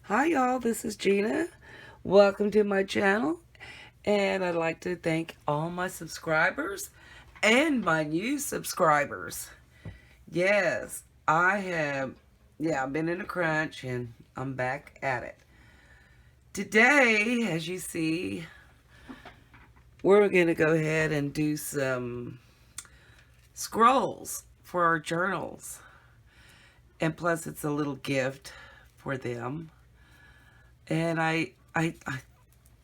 Hi y'all, this is Gina. Welcome to my channel. And I'd like to thank all my subscribers and my new subscribers. Yes, I have, I've been in a crunch and I'm back at it. Today, as you see, we're going to go ahead and do some scrolls for our journals. And plus, it's a little gift for them. And I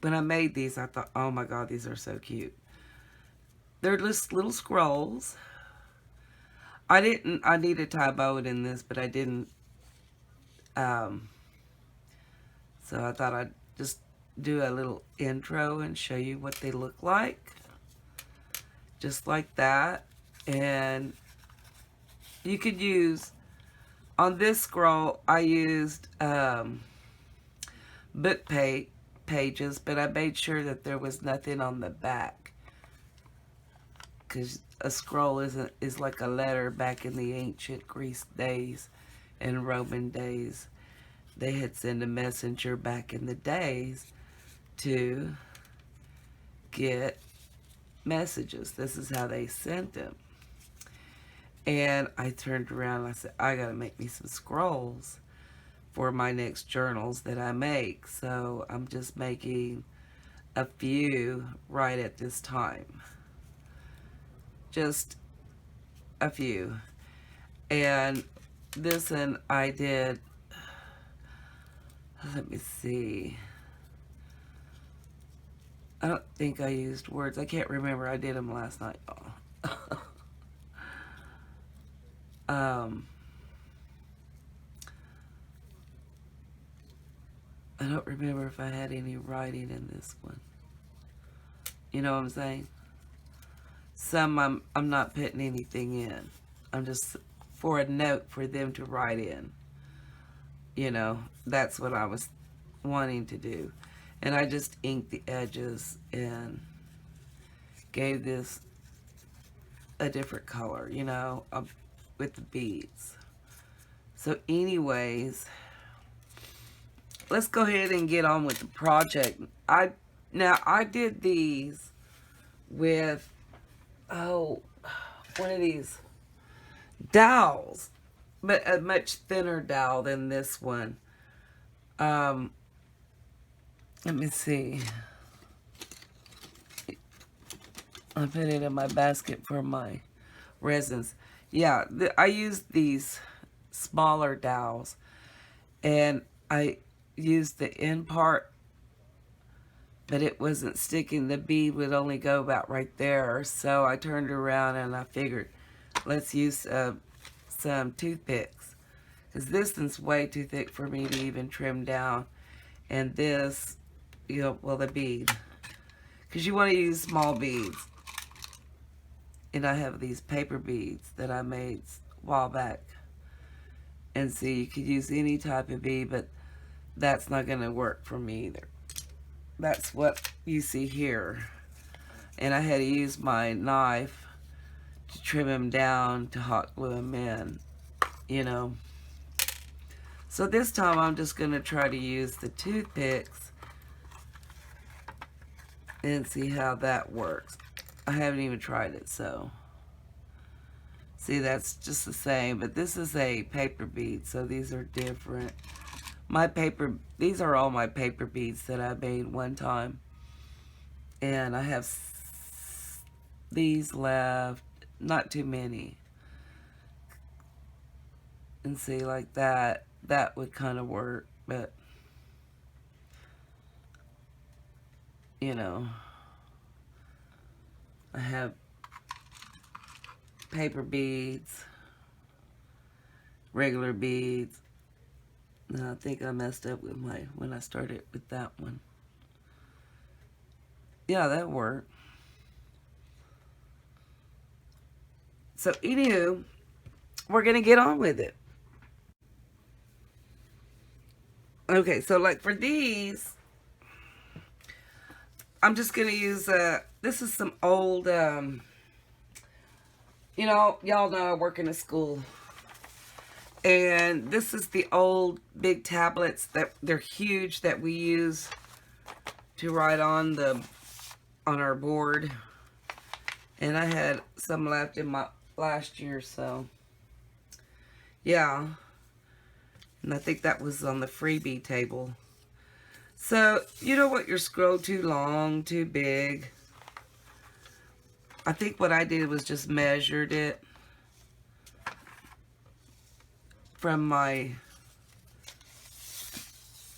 when I made these, I thought, oh my God, these are so cute. They're just little scrolls. I need to tie a bow in this, but I didn't. Um, so I thought I'd just do a little intro and show you what they look like. Just like that. And you could use, on this scroll, I used book pages, but I made sure that there was nothing on the back. Because a scroll is like a letter back in the ancient Greece days and Roman days. They had sent a messenger back in the days to get messages. This is how they sent them. And I turned around and I said, I gotta make me some scrolls for my next journals that I make. So I'm just making a few right at this time. Just a few. And this one I did, let me see. I don't think I used words. I can't remember. I did them last night. um, I don't remember if I had any writing in this one. You know what I'm saying? Some I'm not putting anything in. I'm just for a note for them to write in. You know, that's what I was wanting to do. And I just inked the edges and gave this a different color, with the beads. So anyways, let's go ahead and get on with the project. I did these with one of these dowels, but a much thinner dowel than this one. Um, Let me see. I put it in my basket for my resins. Yeah, I used these smaller dowels, and I used the end part, but it wasn't sticking. The bead would only go about right there. So I turned around and I figured, let's use some toothpicks, because this one's way too thick for me to even trim down. And this, the bead, because you want to use small beads. And I have these paper beads that I made a while back. And see, you could use any type of bead, but that's not going to work for me either. That's what you see here. And I had to use my knife to trim them down to hot glue them in, you know. So this time I'm just going to try to use the toothpicks and see how that works. I haven't even tried it, so. See, that's just the same, but this is a paper bead, so these are different. These are all my paper beads that I made one time. And I have these left, not too many. And see, like that would kind of work, but, I have paper beads, regular beads. No, I think I messed up with when I started with that one. Yeah, that worked. So, anywho, we're going to get on with it. Okay, so like for these, I'm just going to use, this is some old, y'all know I work in a school. And this is the old big tablets that they're huge that we use to write on our board. And I had some left in my last year, so yeah. And I think that was on the freebie table. So, you don't want your scroll too long, too big. I think what I did was just measured it from I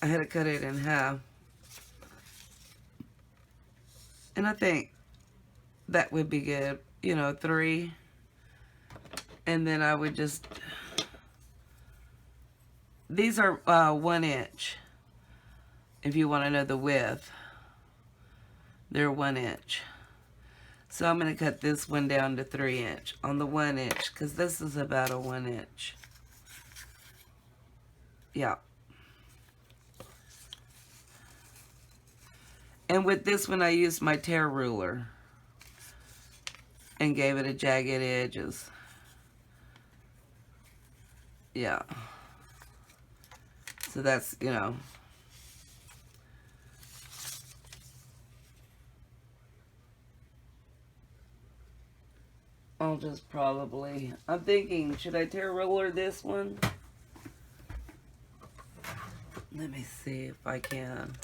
had to cut it in half. And I think that would be good, 3. And then I would just, these are 1 inch. If you want to know the width, they're 1 inch. So I'm going to cut this one down to 3 inch on the 1 inch, because this is about a 1 inch. Yeah. And with this one, I used my tear ruler and gave it a jagged edges. Yeah. So that's, I'll just probably, I'm thinking, should I tear ruler this one? Let me see if I can.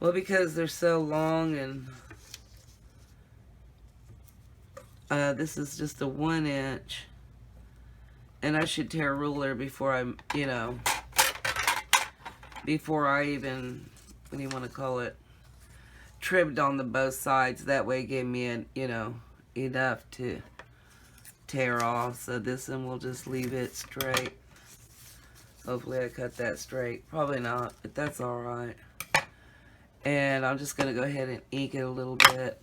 Well, because they're so long, and this is just a 1 inch, and I should tear a ruler before I'm, before I even, what do you want to call it, trimmed on the both sides. That way give me enough to tear off. So this one we'll just leave it straight. Hopefully I cut that straight. Probably not, but that's alright. And I'm just going to go ahead and ink it a little bit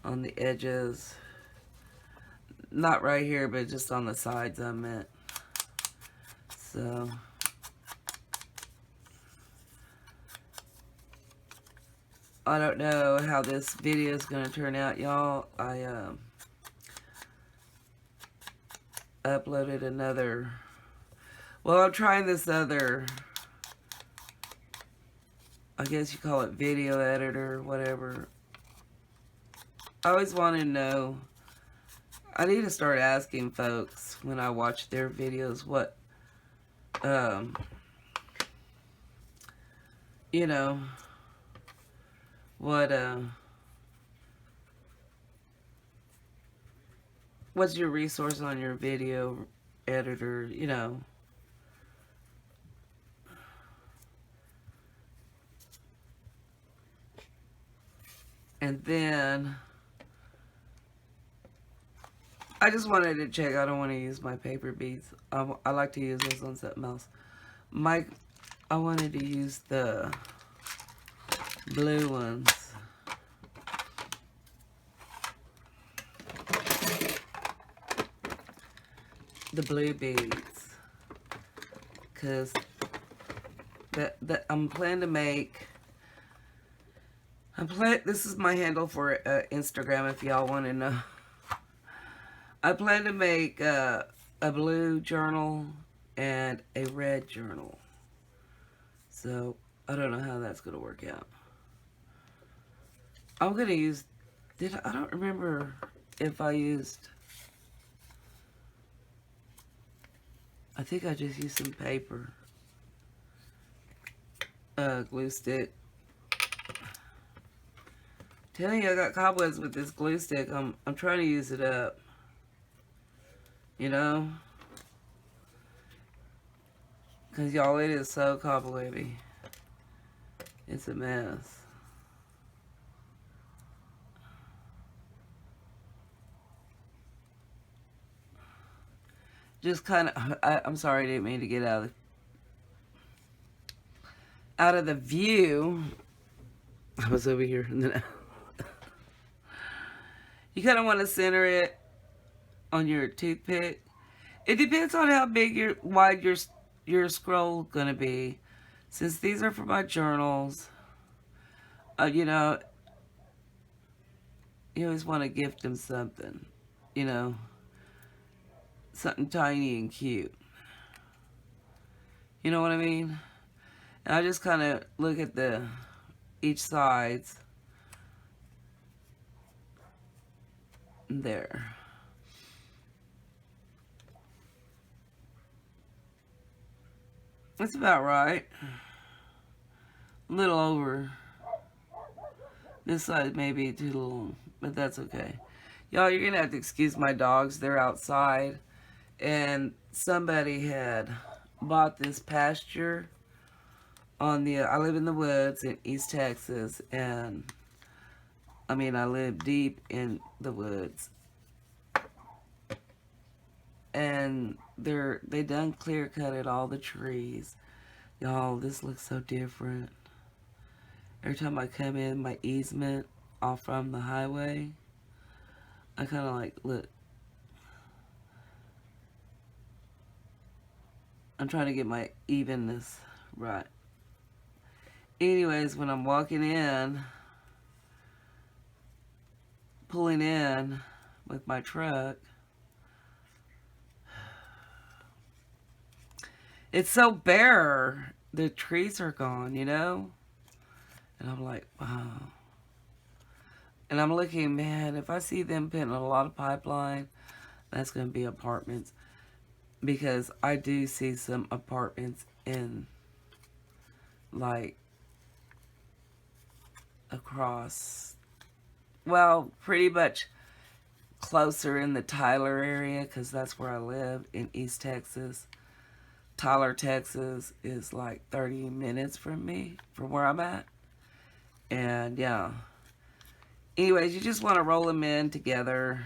on the edges. Not right here, but just on the sides I meant. So I don't know how this video is going to turn out, y'all. I uploaded another, well, I'm trying this other, I guess you call it video editor, whatever. I always want to know, I need to start asking folks when I watch their videos what, what's your resource on your video editor, And then I just wanted to check. I don't want to use my paper beads. I like to use those on something else. I wanted to use the blue ones. The blue beads. Because I'm planning to make... this is my handle for Instagram if y'all want to know. I plan to make a blue journal and a red journal. So, I don't know how that's going to work out. I'm going to use... I don't remember if I used... I think I just used some paper. Glue stick. Telling you, I got cobwebs with this glue stick. I'm trying to use it up. Because y'all, it is so cobwebby. It's a mess. Just kind of, I'm sorry, I didn't mean to get out of the view. I was over here. And then you kind of want to center it on your toothpick. It depends on how big wide your scroll gonna be. Since these are for my journals, you always want to gift them something, something tiny and cute. You know what I mean? And I just kind of look at each sides there. That's about right. A little over. This side may be too long, but that's okay. Y'all, you're gonna have to excuse my dogs. They're outside. And somebody had bought this pasture I live in the woods in East Texas, and I mean, I live deep in the woods. And they done clear cutted all the trees. Y'all, this looks so different. Every time I come in my easement off from the highway, I kind of like, look. I'm trying to get my evenness right. Anyways, when I'm walking in, pulling in with my truck, it's so bare. The trees are gone, you know? And I'm like, wow. And I'm looking, man, if I see them putting a lot of pipeline, that's going to be apartments. Because I do see some apartments in, like, across, well, pretty much closer in the Tyler area, because that's where I live in East Texas. Tyler, Texas is like 30 minutes from me, from where I'm at. And yeah. Anyways, you just want to roll them in together.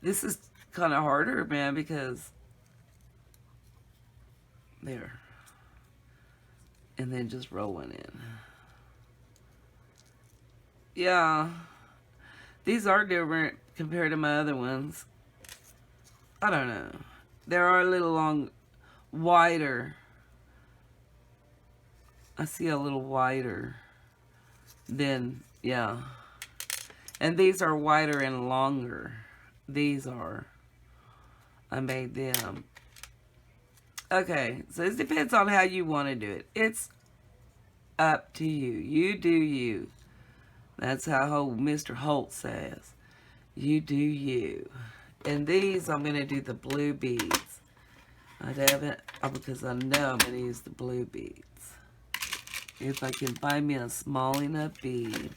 This is kind of harder, man, because there. And then just rolling in. Yeah. These are different compared to my other ones. I don't know. They are a little wider. I see a little wider than, yeah. And these are wider and longer. These are. I made them. Okay, so it depends on how you want to do it. It's up to you. You do you. That's how Mr. Holt says. You do you. And these, I'm going to do the blue beads. I haven't, because I know I'm going to use the blue beads. If I can find me a small enough bead.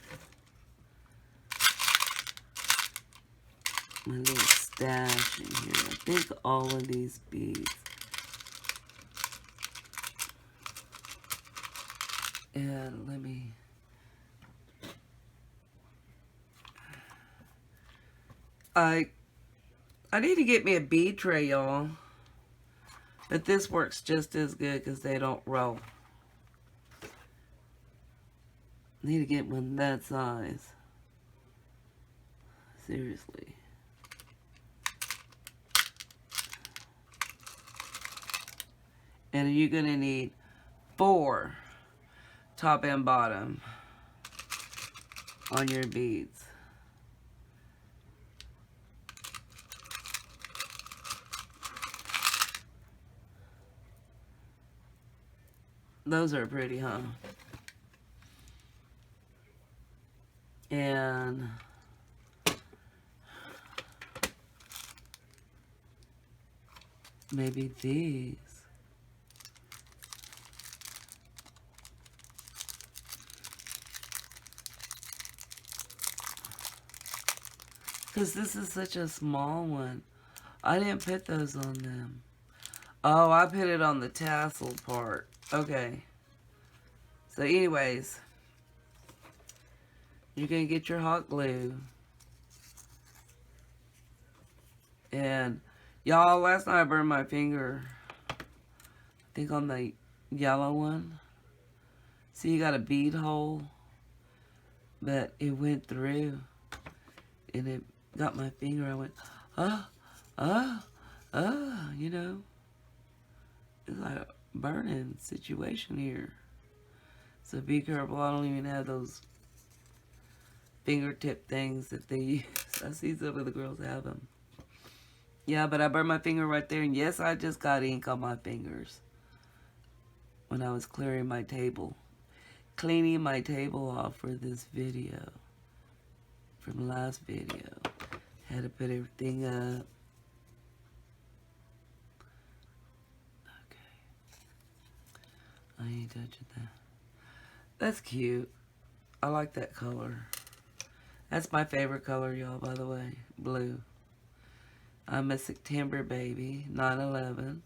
My little stash in here. I think all of these beads. And let me... I need to get me a bead tray, y'all. But this works just as good because they don't roll. Need to get one that size. Seriously. And you're going to need 4 top and bottom on your beads. Those are pretty, huh? And maybe these. Because this is such a small one. I didn't put those on them. Oh, I put it on the tassel part. Okay. So anyways, you're going to get your hot glue. And y'all, last night I burned my finger. I think on the yellow one. See, you got a bead hole. But it went through. And it got my finger. I went, you know. It's like a burning situation here. So be careful. I don't even have those fingertip things that they use. I see some of the girls have them. Yeah, but I burned my finger right there. And yes, I just got ink on my fingers when I was clearing my table. Cleaning my table off for this video. From last video. Had to put everything up. Okay. I ain't touching that. That's cute. I like that color. That's my favorite color, y'all, by the way. Blue. I'm a September baby. 9/11.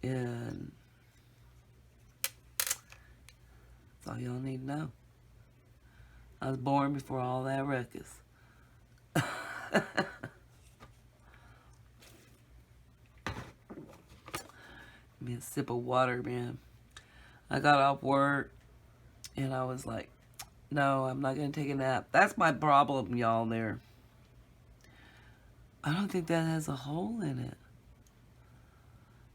And that's all y'all need to know. I was born before all that ruckus. Give me a sip of water, man. I got off work and I was like, no, I'm not going to take a nap. That's my problem, y'all, there. I don't think that has a hole in it.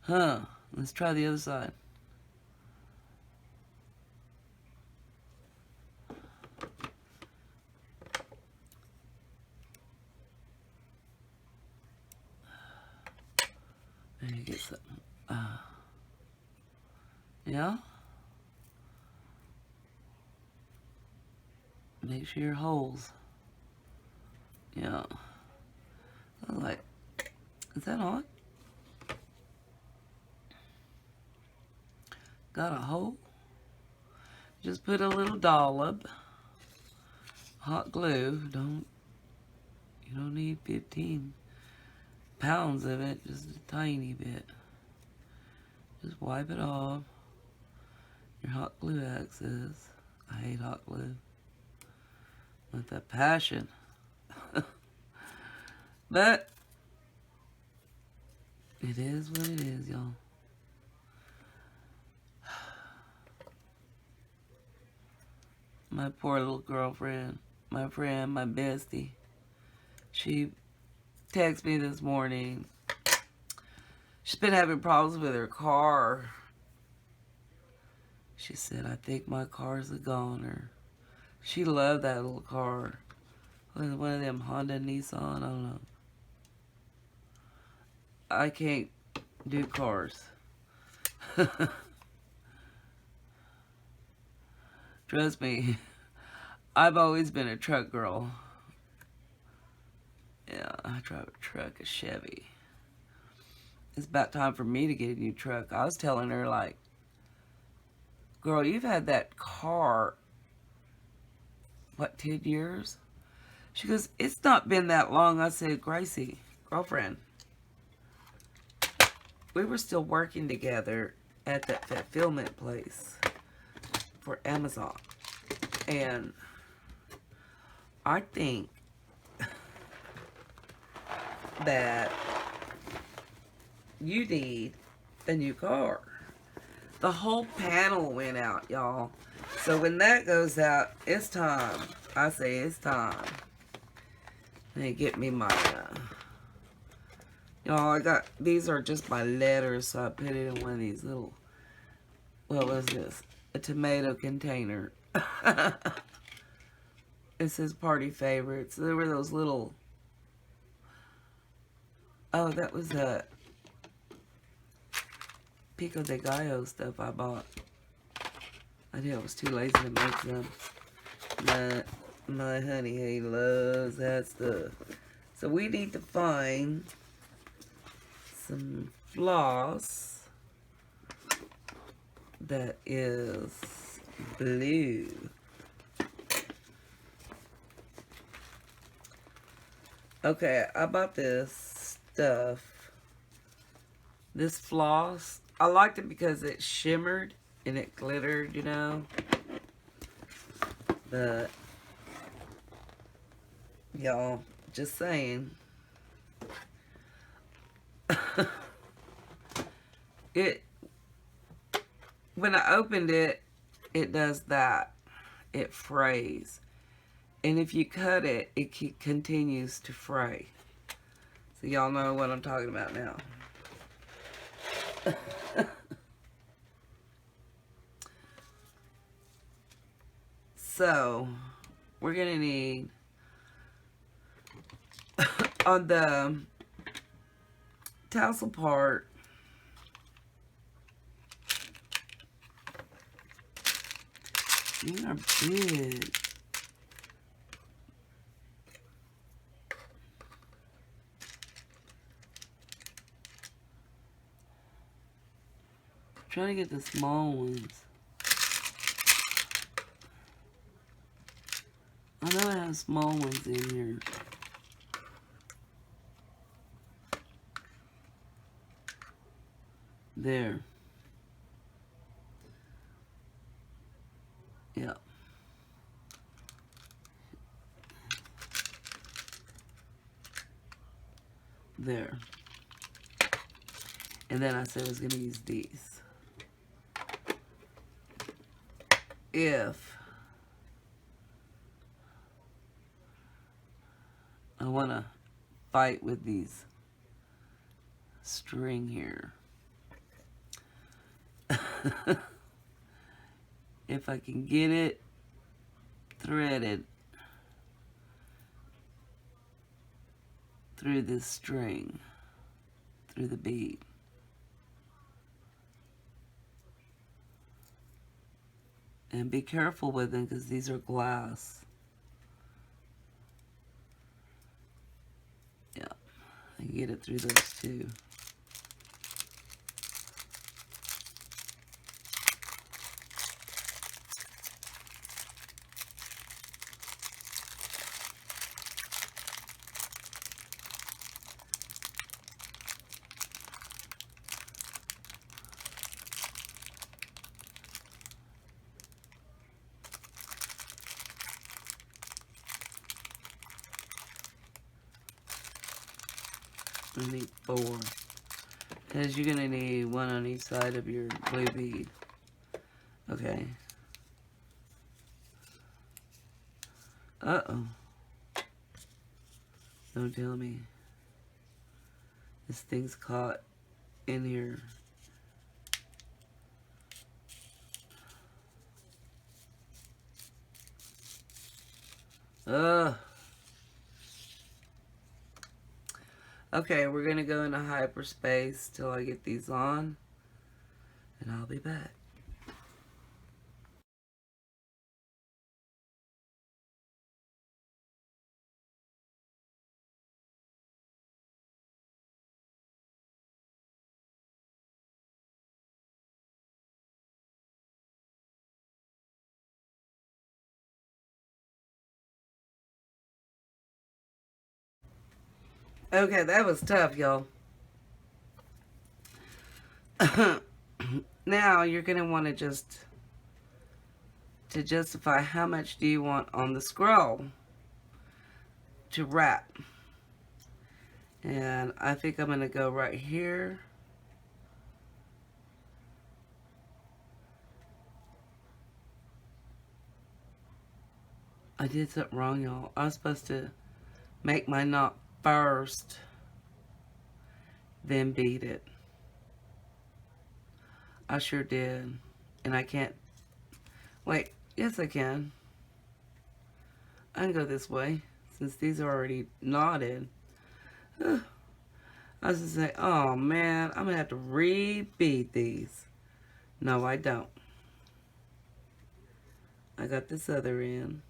Huh. Let's try the other side. Let me get something. Yeah? Make sure your holes. Yeah. I was like, is that on? Got a hole? Just put a little dollop. Hot glue. You don't need 15 pounds of it. Just a tiny bit. Just wipe it off. Your hot glue axes. I hate hot glue. With a passion. But it is what it is, y'all. My poor little girlfriend, my friend, my bestie. She texted me this morning. She's been having problems with her car. She said, I think my car's a goner. She loved that little car. One of them Honda Nissan, I don't know. I can't do cars. Trust me, I've always been a truck girl. Yeah, I drive a truck, a Chevy. It's about time for me to get a new truck. I was telling her, like, girl, you've had that car, what, 10 years? She goes, it's not been that long. I said, Gracie, girlfriend, we were still working together at that fulfillment place for Amazon. And I think that you need a new car. The whole panel went out, y'all. So when that goes out, it's time. I say it's time. Let me get me my, y'all, these are just my letters, so I put it in one of these little, what was this? A tomato container. It says party favorites. There were those little, oh, that was a Pico de Gallo stuff I bought. I knew I was too lazy to make them. My honey, he loves that stuff. So we need to find some floss that is blue. Okay, I bought this stuff. This floss. I liked it because it shimmered and it glittered, you know. But, y'all, just saying. When I opened it, it does that. It frays. And if you cut it, it continues to fray. So y'all know what I'm talking about now. So, we're going to need, on the tassel part, these are big. I'm trying to get the small ones. I know I have small ones in here. There. Yeah. There. And then I said I was going to use these. If I want to fight with these string here. If I can get it threaded through this string, through the bead. And be careful with them because these are glass. Yeah, I can get it through those too. I need 4. Because you're going to need 1 on each side of your blue bead. Okay. Uh-oh. Don't tell me. This thing's caught in here. Ugh. Okay, we're going to go into hyperspace till I get these on. And I'll be back. Okay, that was tough, y'all. Now you're going to want to justify how much do you want on the scroll to wrap. And I think I'm going to go right here. I did something wrong, y'all. I was supposed to make my knot first, then beat it. I sure did. And I can't. Wait, yes I can. I can go this way, since these are already knotted. I was just saying, oh man, I'm going to have to rebeat these. No, I don't. I got this other end.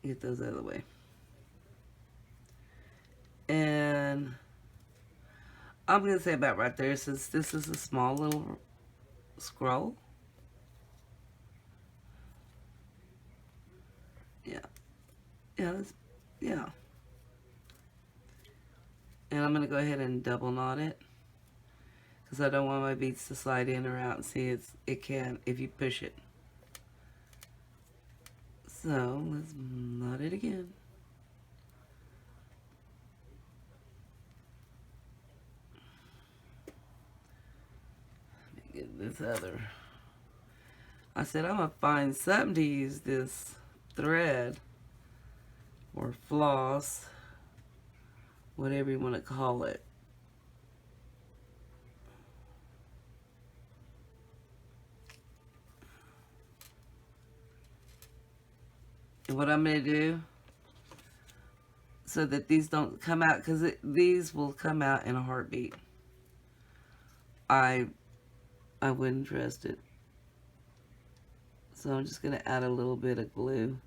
Get those out of the way. And I'm going to say about right there, since this is a small little scroll. Yeah. Yeah. And I'm going to go ahead and double knot it. Because I don't want my beads to slide in or out. See, it can if you push it. So, let's knot it again. Let me get this other. I said I'm going to find something to use this thread or floss, whatever you want to call it. And what I'm going to do, so that these don't come out, because these will come out in a heartbeat. I wouldn't trust it. So I'm just going to add a little bit of glue.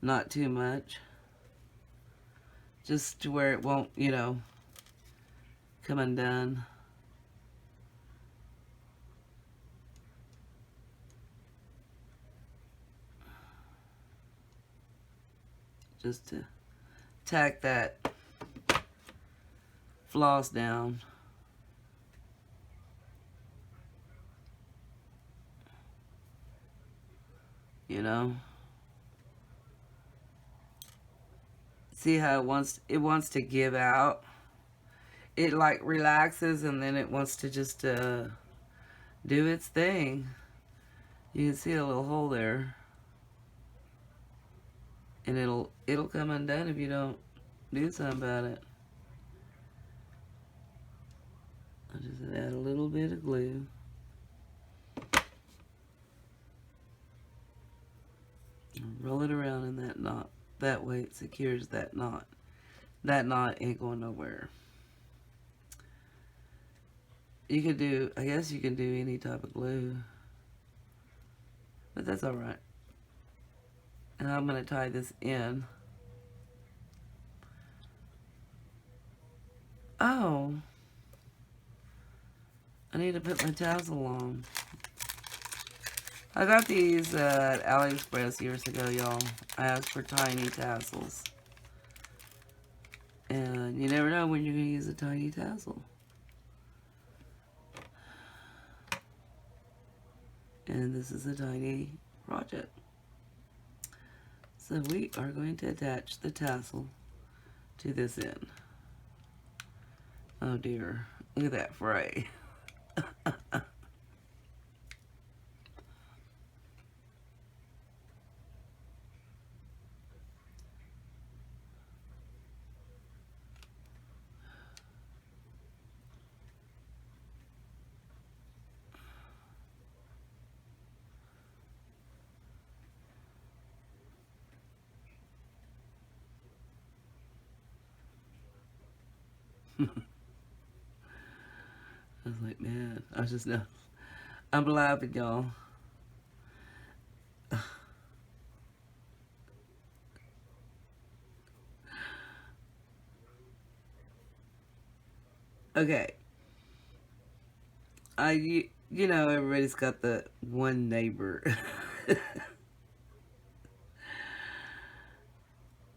Not too much. Just to where it won't, come undone. Just to tack that floss down. See how it wants to give out. It like relaxes and then it wants to just do its thing. You can see a little hole there. And it'll come undone if you don't do something about it. I'll just add a little bit of glue. And roll it around in that knot. That way it secures that knot. That knot ain't going nowhere. You could do, I guess you can do any type of glue. But that's alright. And I'm going to tie this in. Oh. I need to put my tassel on. I got these at AliExpress years ago, y'all. I asked for tiny tassels. And you never know when you're going to use a tiny tassel. And this is a tiny project. So we are going to attach the tassel to this end. Oh dear, look at that fray. I was like, man, I was just now. I'm laughing, y'all. Okay. Everybody's got the one neighbor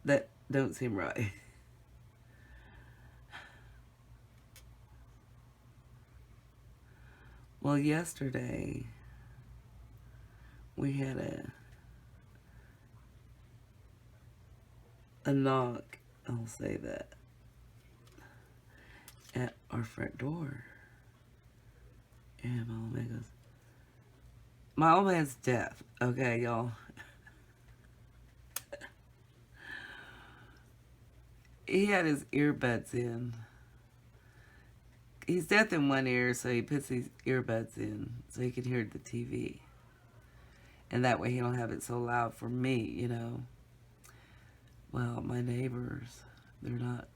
that don't seem right. Well, yesterday we had a knock, I'll say that, at our front door. And my old man goes, my old man's deaf, okay, y'all. He had his earbuds in. He's deaf in one ear, so he puts these earbuds in so he can hear the TV. And that way he don't have it so loud for me, Well, my neighbors, they're not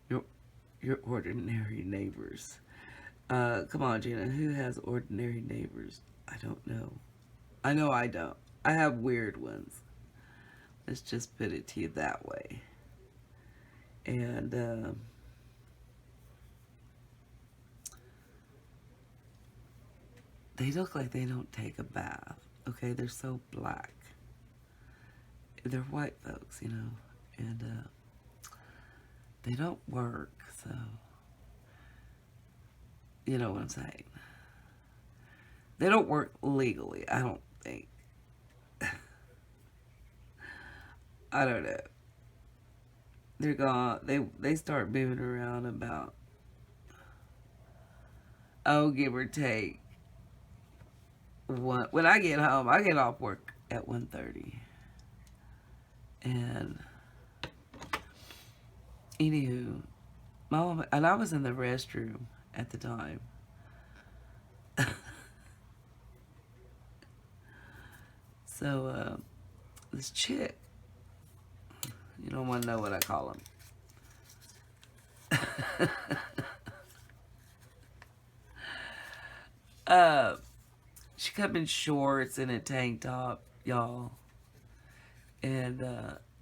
your ordinary neighbors. Come on, Gina, who has ordinary neighbors? I don't know. I know I don't. I have weird ones. Let's just put it to you that way. And they look like they don't take a bath. Okay, they're so black. They're white folks, and they don't work, so you know what I'm saying. They don't work legally, I don't think. I don't know. They're gone. They start moving around about, give or take. When I get home, I get off work at 1:30. And anywho, my mom, and I was in the restroom at the time. So this chick, You don't want to know what I call them. She come in shorts and a tank top, y'all. And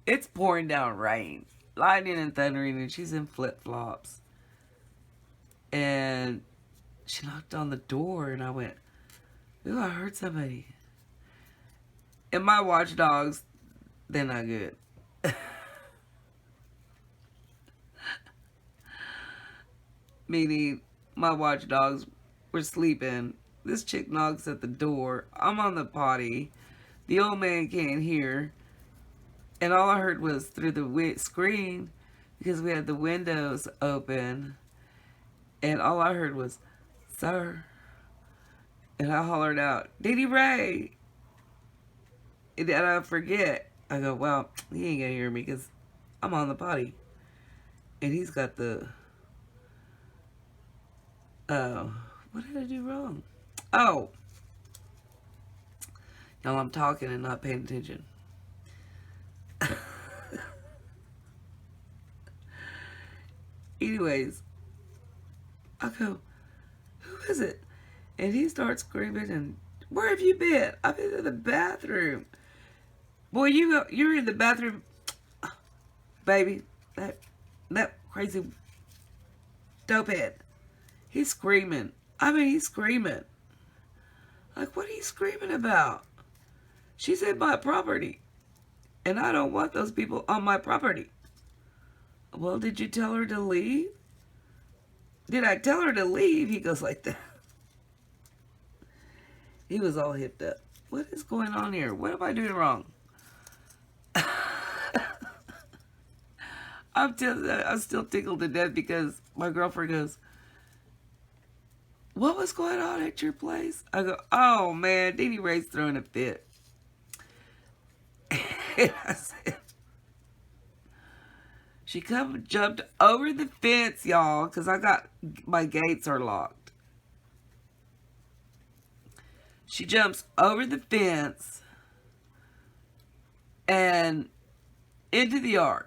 it's pouring down rain. Lightning and thundering, and she's in flip-flops. And she knocked on the door, and I went, ooh, I heard somebody. And my watchdogs, they're not good. Meaning, my watchdogs were sleeping. This chick knocks at the door. I'm on the potty. The old man can't hear. And all I heard was through the screen, because we had the windows open. And all I heard was, sir. And I hollered out, Dee Ray. And I forget. I go, well, he ain't gonna hear me because I'm on the potty. And he's got the, what did I do wrong? Oh. Y'all, I'm talking and not paying attention. Anyways, I go, who is it? And he starts screaming, and where have you been? I've been in the bathroom. Boy, you're in the bathroom, baby. That crazy dopehead. He's screaming. I mean, he's screaming. Like, what are you screaming about? She's in my property, and I don't want those people on my property. Well, did you tell her to leave? Did I tell her to leave? He goes like that. He was all hipped up. What is going on here? What am I doing wrong? I'm still tickled to death because my girlfriend goes, what was going on at your place? I go, oh man, Dee Ray's throwing a fit. And I said, she jumped over the fence, y'all, because my gates are locked. She jumps over the fence and into the yard.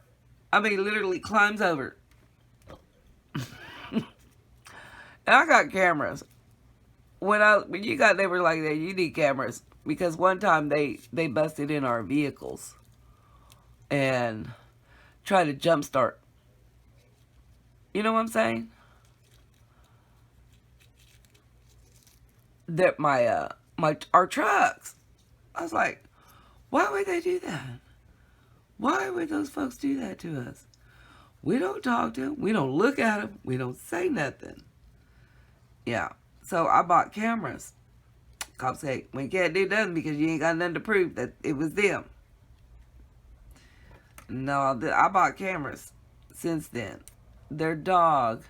I mean, literally climbs over. And I got cameras. When you got neighbors like that, you need cameras. Because one time they busted in our vehicles and tried to jumpstart. You know what I'm saying? That our trucks. I was like, why would they do that? Why would those folks do that to us? We don't talk to them. We don't look at them. We don't say nothing. Yeah. So I bought cameras. Cops say, we can't do nothing because you ain't got nothing to prove that it was them. No, I bought cameras since then. Their dog,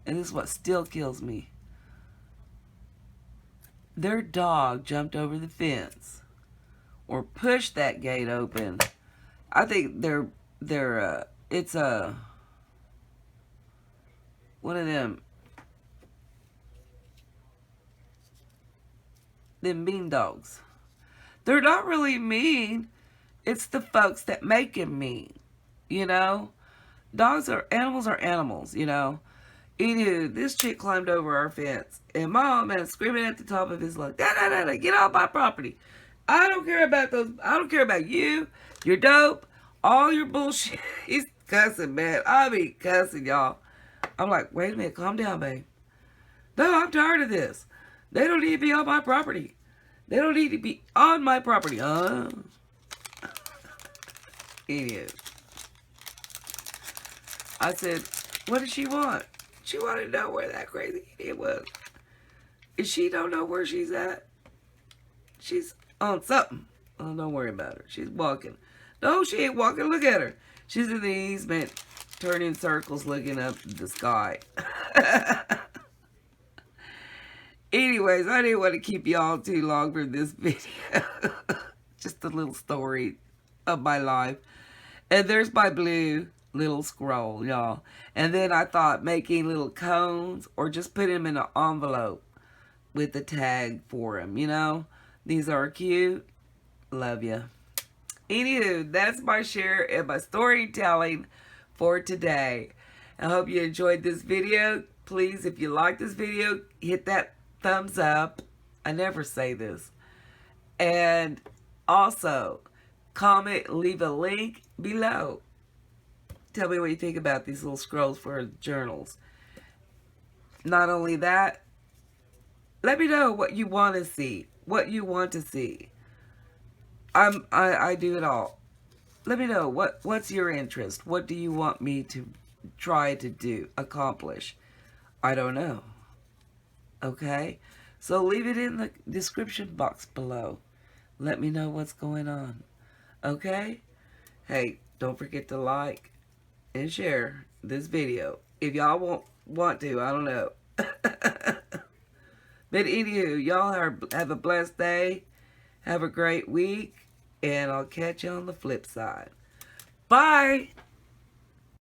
and this is what still kills me. Their dog jumped over the fence or pushed that gate open. I think it's one of them mean dogs. They're not really mean. It's the folks that make them mean. You know? Animals are animals, you know? Anywho, this chick climbed over our fence, and my old man screaming at the top of his lungs, get off my property. I don't care about those. I don't care about you, your dope, all your bullshit. He's cussing, man. I mean, cussing, y'all. I'm like, wait a minute, calm down, babe. No, I'm tired of this. They don't need to be on my property. They don't need to be on my property. Idiot. I said, what does she want? She wanted to know where that crazy idiot was. If she don't know where she's at, she's on something. Oh, don't worry about her. She's walking. No, she ain't walking. Look at her. She's in the easement, turning circles, looking up at the sky. Anyways, I didn't want to keep y'all too long for this video. Just a little story of my life. And there's my blue little scroll, y'all. And then I thought making little cones or just put them in an envelope with the tag for them, you know. These are cute. Love ya. Anywho, that's my share and my storytelling for today. I hope you enjoyed this video. Please, if you like this video, hit that thumbs up. I never say this. And also, comment, leave a link below. Tell me what you think about these little scrolls for journals. Not only that, let me know what you want to see. What you want to see. I do it all. Let me know what's your interest. What do you want me to try to do, accomplish? I don't know. Okay? So leave it in the description box below. Let me know what's going on. Okay? Hey, don't forget to like and share this video. If y'all won't want to, I don't know. But anywho, y'all have a blessed day. Have a great week. And I'll catch you on the flip side. Bye!